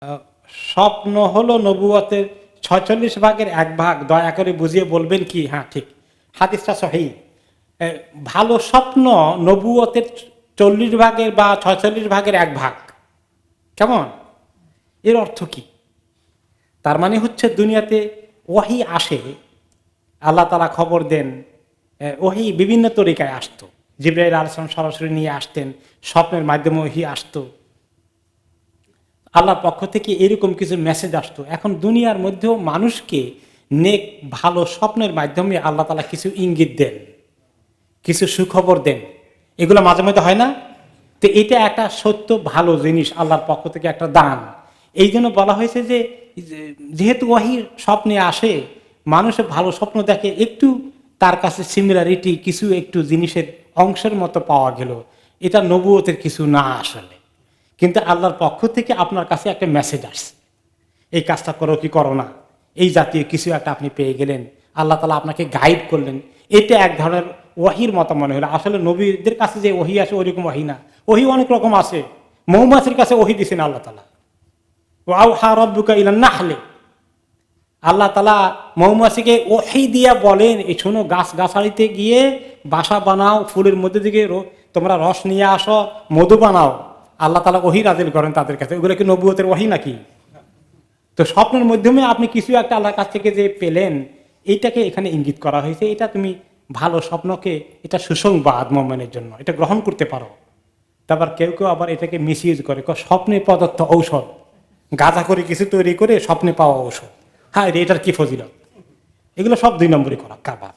আহ, স্বপ্ন হলো নবুয়তের 46 ভাগের 1 ভাগ। দয়া করে বুঝিয়ে বলবেন কি? হ্যাঁ, ঠিক, হাদিসটা সহিহ। ভালো স্বপ্ন নবুয়তের 40 ভাগের বা 46 ভাগের 1 ভাগ। কেমন? এর অর্থ কি? তার মানে হচ্ছে দুনিয়াতে ওয়াহি আসে, আল্লাহ তাআলা খবর দেন। ওয়াহি বিভিন্ন তরিকায় আসতো। জিবরাইল আলাইহিস সালাম সরাসরি নিয়ে আসতেন, স্বপ্নের মাধ্যমে ওয়াহি আসতো, আল্লাহর পক্ষ থেকে এরকম কিছু মেসেজ আসতো। এখন দুনিয়ার মধ্যেও মানুষকে নেক ভালো স্বপ্নের মাধ্যমে আল্লাহ তাআলা কিছু ইঙ্গিত দেন, কিছু সুখবর দেন। এগুলো মাঝে মধ্যে হয় না? তো এটা একটা সত্য ভালো জিনিস, আল্লাহর পক্ষ থেকে একটা দান। এই জন্য বলা হয়েছে যে যেহেতু ওয়াহি স্বপ্নে আসে, মানুষের ভালো স্বপ্ন দেখে, একটু তার কাছে সিমিলারিটি কিছু একটু জিনিসের অংশের মতো পাওয়া গেল, এটা নবুয়তের কিছু না আসলে, কিন্তু আল্লাহর পক্ষ থেকে আপনার কাছে একটা মেসেজ আসছে, এই কাজটা করো কি করো না, এই জাতীয় কিছু একটা আপনি পেয়ে গেলেন, আল্লাহ তাআলা আপনাকে গাইড করলেন। এটা এক ধরনের ওয়াহির মতো মনে হলো। আসলে নবীদের কাছে যে ওহি আসে ওইরকম ওহি না, ওহি অনেক রকম আছে। মৌমাছির কাছে ওহি দিছেন আল্লাহ তাআলা, ওয়াউহা রাব্বুকা ইলান নাহলি, আল্লাহ তাআলা মৌমাছিকে ওহি দিয়া বলেন, এই শোনো, গাছ গাছালিতে গিয়ে বাসা বানাও, ফুলের মধ্যে দিকে তোমরা রস নিয়ে আসো, মধু বানাও। আল্লাহ তাআলা ওহি নাযিল করেন তাদের কাছে। ওগুলো কি নবুয়তের ওহি নাকি? তো স্বপ্নের মাধ্যমে আপনি কিছু একটা আল্লাহর কাছ থেকে যে পেলেন, এইটাকে এখানে ইঙ্গিত করা হয়েছে। এটা তুমি ভালো স্বপ্নকে, এটা সুসংবাদ মুমিনের জন্য, এটা গ্রহণ করতে পারো। তারপর কেউ কেউ আবার এটাকে মিসইউজ করে, স্বপ্নে প্রদত্ত ঔষধ, গাঁজা করে কিছু তৈরি করে স্বপ্নে পাওয়া ঔষধ। হ্যাঁ, এটার কি ফজিলত? এগুলো সব 2 নম্বরই করা কারবার।